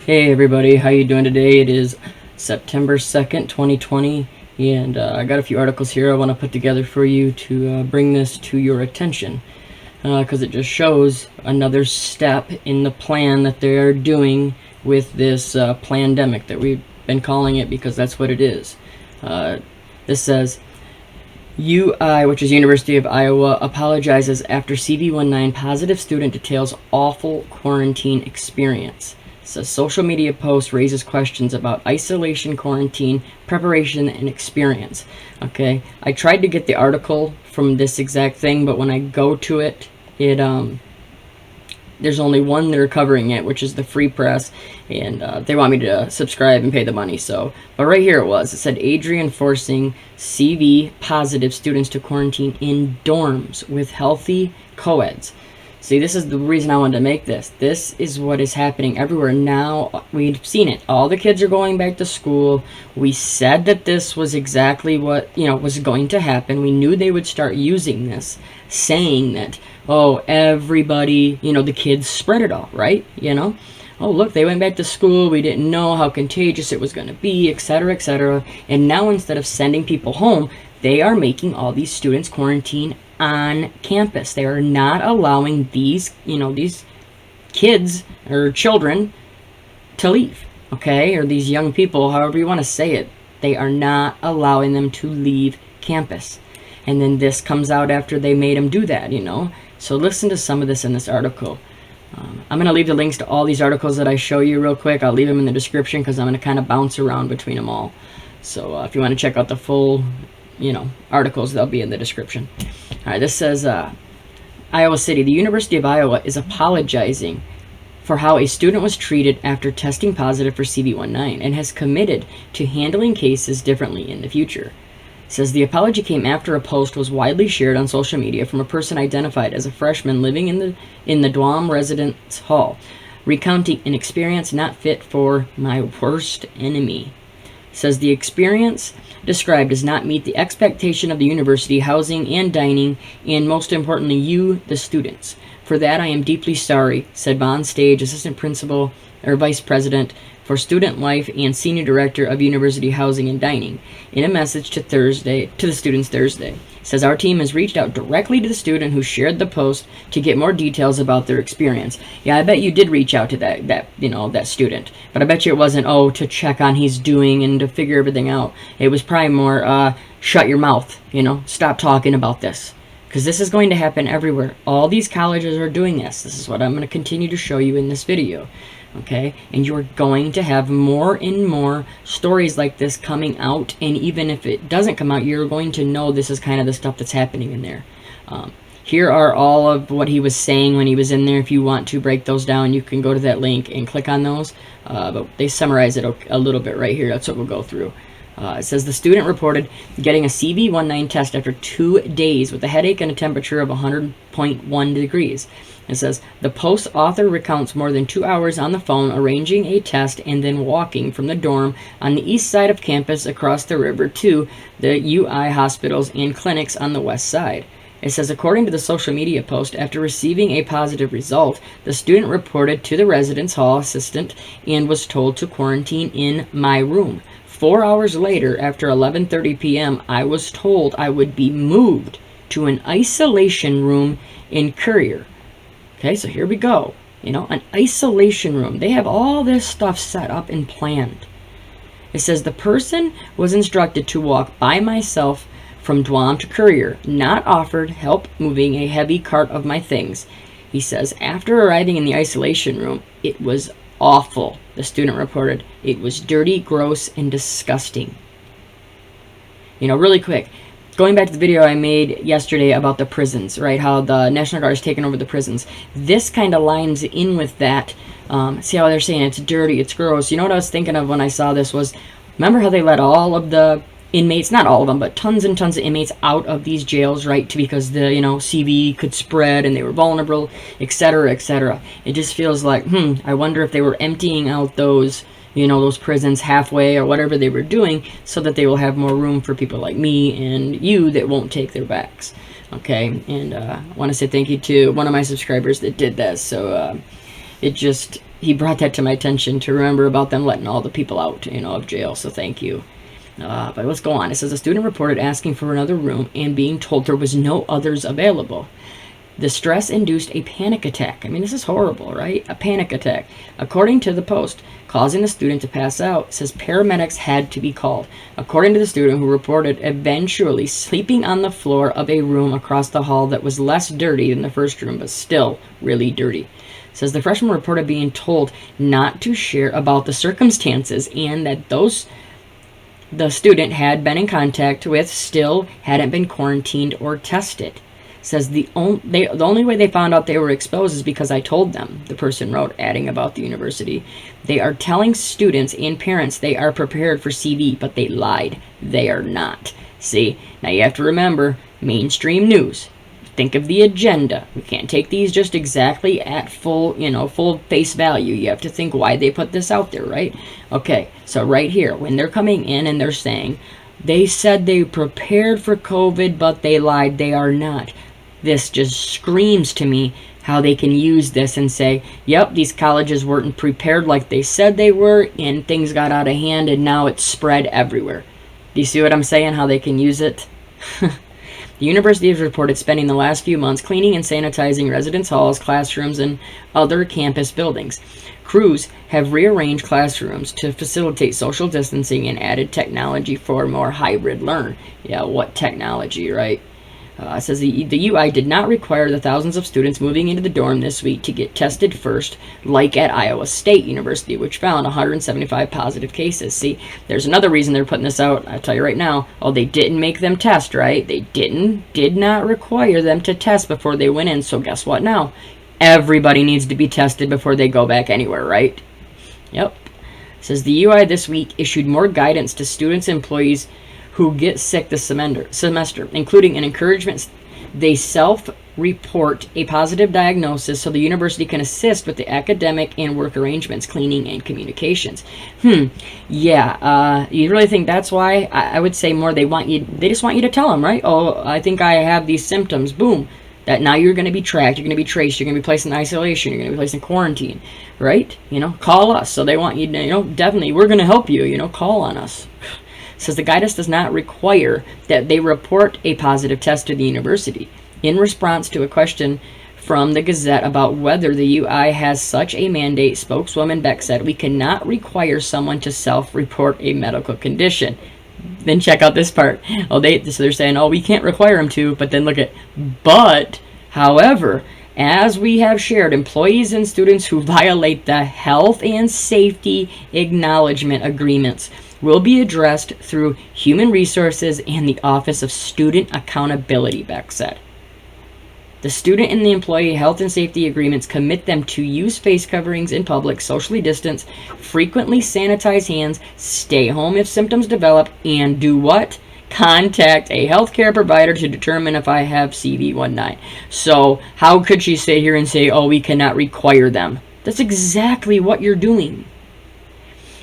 Hey everybody, how you doing today? It is September 2nd, 2020, and I got a few articles here I want to put together for you to bring this to your attention, because it just shows another step in the plan that they're doing with this plandemic that we've been calling it, because that's what it is. This says, UI, which is University of Iowa, apologizes after CV19 positive student details awful quarantine experience. So social media post raises questions about isolation, quarantine, preparation, and experience. Okay, I tried to get the article from this exact thing, but when I go to it, there's only one that are covering it, which is the Free Press, and they want me to subscribe and pay the money. So, but right here it said Adrian forcing CV positive students to quarantine in dorms with healthy co-eds. See, this is the reason I wanted to make this. This is what is happening everywhere now. We've seen it. All the kids are going back to school. We said that this was exactly what, was going to happen. We knew they would start using this, saying that, oh, everybody, the kids spread it all, right? Oh, look, they went back to school. We didn't know how contagious it was going to be, etc., etc. And now instead of sending people home, they are making all these students quarantine on campus. They are not allowing these kids or children to leave, okay? Or these young people, however you want to say it. They are not allowing them to leave campus. And then this comes out after they made them do that, So listen to some of this in this article. I'm going to leave the links to all these articles that I show you real quick. I'll leave them in the description because I'm going to kind of bounce around between them all. So if you want to check out the full articles, they'll be in the description. All right, this says, Iowa City, the University of Iowa is apologizing for how a student was treated after testing positive for CV19 and has committed to handling cases differently in the future. It says the apology came after a post was widely shared on social media from a person identified as a freshman living in the dorm residence hall, recounting an experience not fit for my worst enemy. Says the experience described does not meet the expectation of the university, housing and dining, and most importantly, you, the students. For that, I am deeply sorry, said Bond Stage, assistant principal or vice president for student life and senior director of university housing and dining, in a message to the students Thursday. Says our team has reached out directly to the student who shared the post to get more details about their experience. Yeah, I bet you did reach out to that student, but I bet you it wasn't to check on he's doing and to figure everything out. It was probably more shut your mouth, stop talking about this, because this is going to happen everywhere. All these colleges are doing this. This is what I'm going to continue to show you in this video. Okay, and you're going to have more and more stories like this coming out, and even if it doesn't come out, you're going to know this is kind of the stuff that's happening in there. Here are all of what he was saying when he was in there. If you want to break those down, you can go to that link and click on those, but they summarize it a little bit right here. That's what we'll go through. It says the student reported getting a CV19 test after 2 days with a headache and a temperature of 100.1 degrees. It says the post author recounts more than 2 hours on the phone arranging a test and then walking from the dorm on the east side of campus across the river to the UI hospitals and clinics on the west side. It says, according to the social media post, after receiving a positive result, the student reported to the residence hall assistant and was told to quarantine in my room. 4 hours later, after 11:30 p.m., I was told I would be moved to an isolation room in Courier. Okay, so here we go. An isolation room. They have all this stuff set up and planned. It says the person was instructed to walk by myself from Dwam to Courier, not offered help moving a heavy cart of my things. He says, after arriving in the isolation room, it was awful, the student reported. It was dirty, gross, and disgusting. Really quick, going back to the video I made yesterday about the prisons, right? How the National Guard has taken over the prisons. This kind of lines in with that. See how they're saying it's dirty, it's gross. What I was thinking of when I saw this was, remember how they let all of the inmates, not all of them, but tons and tons of inmates out of these jails, right? Because the, CV could spread and they were vulnerable, etc., etc. It just feels like, I wonder if they were emptying out those, those prisons halfway or whatever they were doing so that they will have more room for people like me and you that won't take their backs. Okay, and I want to say thank you to one of my subscribers that did this. So it just, he brought that to my attention to remember about them letting all the people out, of jail. So thank you. But let's go on. It says a student reported asking for another room and being told there was no others available. The stress induced a panic attack. I mean, this is horrible, right? A panic attack. According to the Post, causing the student to pass out, says paramedics had to be called. According to the student who reported eventually sleeping on the floor of a room across the hall that was less dirty than the first room, but still really dirty. Says the freshman reported being told not to share about the circumstances and that the student had been in contact with still hadn't been quarantined or tested. Says the only way they found out they were exposed is because I told them, the person wrote, adding about the university. They are telling students and parents they are prepared for CV, but they lied. They are not. See, now you have to remember, mainstream news. Think of the agenda. We can't take these just exactly at full face value. You have to think why they put this out there, right? Okay, so right here, when they're coming in and they're saying, they said they prepared for COVID, but they lied. They are not. This just screams to me how they can use this and say, yep, these colleges weren't prepared like they said they were, and things got out of hand, and now it's spread everywhere. Do you see what I'm saying, how they can use it? The university has reported spending the last few months cleaning and sanitizing residence halls, classrooms, and other campus buildings. Crews have rearranged classrooms to facilitate social distancing and added technology for more hybrid learn. Yeah, what technology, right? It says the UI did not require the thousands of students moving into the dorm this week to get tested first, like at Iowa State University, which found 175 positive cases. See, there's another reason they're putting this out. I'll tell you right now. Oh, they didn't make them test, right? They did not require them to test before they went in. So guess what now? Everybody needs to be tested before they go back anywhere, right? Yep. It says the UI this week issued more guidance to students and employees who get sick this semester, including an encouragement they self-report a positive diagnosis so the university can assist with the academic and work arrangements, cleaning, and communications. Yeah, you really think that's why? I would say more they just want you to tell them, right? Oh, I think I have these symptoms. Boom. That now you're going to be tracked, you're going to be traced, you're going to be placed in isolation, you're going to be placed in quarantine, right? Call us. So they want you to, definitely, we're going to help you, call on us. Says the guidance does not require that they report a positive test to the university. In response to a question from the Gazette about whether the UI has such a mandate, spokeswoman Beck said, "We cannot require someone to self-report a medical condition." Then check out this part. So they're saying, oh, we can't require them to, but then look at, however, as we have shared, employees and students who violate the health and safety acknowledgement agreements will be addressed through Human Resources and the Office of Student Accountability, Beck said. The student and the employee health and safety agreements commit them to use face coverings in public, socially distance, frequently sanitize hands, stay home if symptoms develop, and do what? Contact a healthcare provider to determine if I have CV-19. So how could she sit here and say, oh, we cannot require them? That's exactly what you're doing.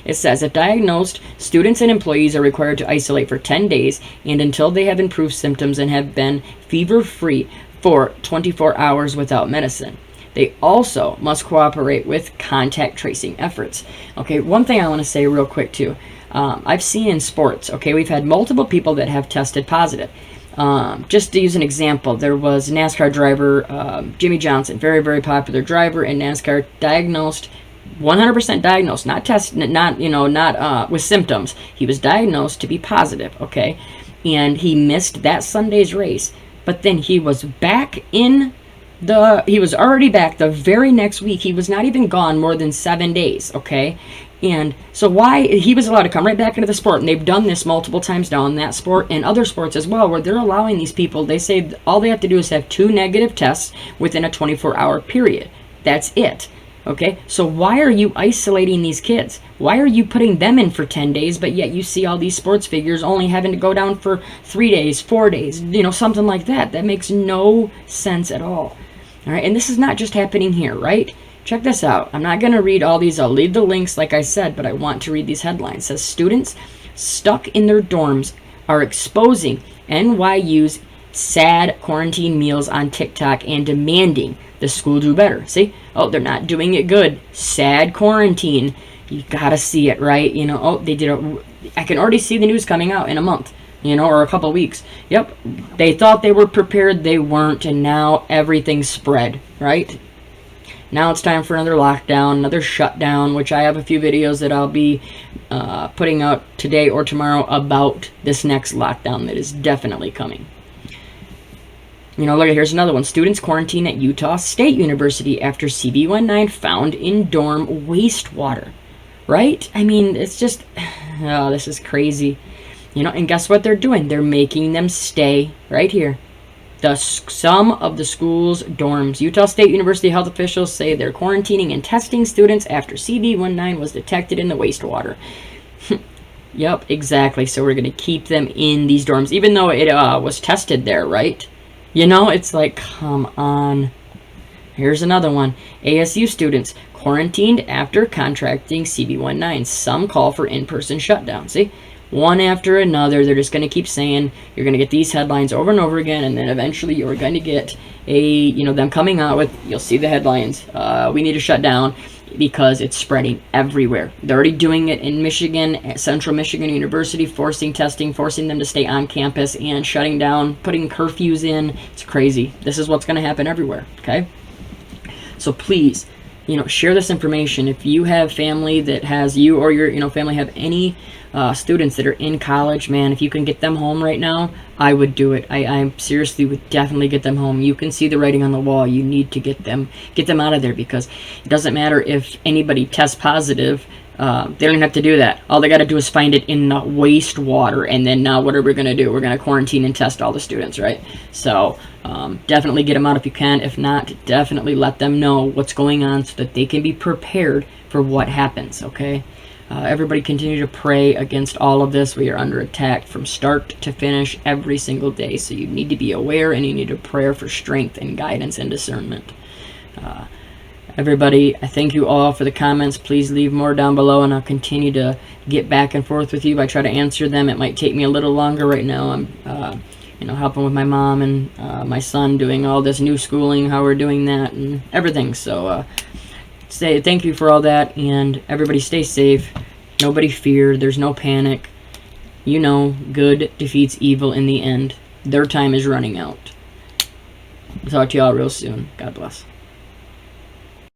It says, if diagnosed, students and employees are required to isolate for 10 days and until they have improved symptoms and have been fever-free for 24 hours without medicine. They also must cooperate with contact tracing efforts. Okay, one thing I want to say real quick too. I've seen in sports, okay, we've had multiple people that have tested positive. Just to use an example, there was a NASCAR driver, Jimmy Johnson, very, very popular driver in NASCAR, diagnosed 100% diagnosed, not tested, not with symptoms. He was diagnosed to be positive, okay? And he missed that Sunday's race. But then he was he was already back the very next week. He was not even gone more than 7 days, okay? And so he was allowed to come right back into the sport. And they've done this multiple times now in that sport and other sports as well, where they're allowing these people, they say all they have to do is have 2 negative tests within a 24-hour period. That's it. Okay, so why are you isolating these kids? Why are you putting them in for 10 days, but yet you see all these sports figures only having to go down for 3 days, 4 days, something like that? That makes no sense at all. All right, and this is not just happening here, right? Check this out. I'm not going to read all these. I'll leave the links like I said, but I want to read these headlines. It says, students stuck in their dorms are exposing NYU's sad quarantine meals on TikTok and demanding the school do better. See? Oh, they're not doing it good. Sad quarantine. You gotta see it, right? You know, oh, they did I can already see the news coming out in a month, you know, or a couple weeks. Yep, they thought they were prepared, they weren't, and now everything's spread, right? Now it's time for another lockdown, another shutdown, which I have a few videos that I'll be putting out today or tomorrow about this next lockdown that is definitely coming. You know, look, here's another one. Students quarantine at Utah State University after CV19 found in dorm wastewater. Right? I mean, it's just, oh, this is crazy. You know, and guess what they're doing? They're making them stay right here. Some of the school's dorms. Utah State University health officials say they're quarantining and testing students after CV19 was detected in the wastewater. Yep, exactly. So we're going to keep them in these dorms, even though it was tested there, right? You know, it's like, come on. Here's another one. ASU students quarantined after contracting CV19. Some call for in-person shutdown. See? One after another, they're just going to keep saying, you're going to get these headlines over and over again, and then eventually you're going to get them coming out with, you'll see the headlines, we need to shut down because it's spreading everywhere. They're already doing it in Michigan, at Central Michigan University, forcing testing, forcing them to stay on campus, and shutting down, putting curfews in. It's crazy. This is what's going to happen everywhere, okay? So please, you know, share this information. If you have family that has you or your family have any students that are in college, man, if you can get them home right now, I would do it. I seriously would definitely get them home. You can see the writing on the wall. You need to get them out of there, because it doesn't matter if anybody tests positive. They don't even have to do that. All they got to do is find it in the wastewater, and then now what are we going to do? We're going to quarantine and test all the students, right? So definitely get them out if you can. If not, definitely let them know what's going on so that they can be prepared for what happens, okay? Everybody continue to pray against all of this. We are under attack from start to finish every single day, so you need to be aware, and you need to pray for strength and guidance and discernment. Everybody, I thank you all for the comments. Please leave more down below, and I'll continue to get back and forth with you. I try to answer them. It might take me a little longer right now. I'm helping with my mom and my son doing all this new schooling, how we're doing that and everything. So thank you for all that, and everybody stay safe. Nobody fear. There's no panic. You know, good defeats evil in the end. Their time is running out. Talk to y'all real soon. God bless.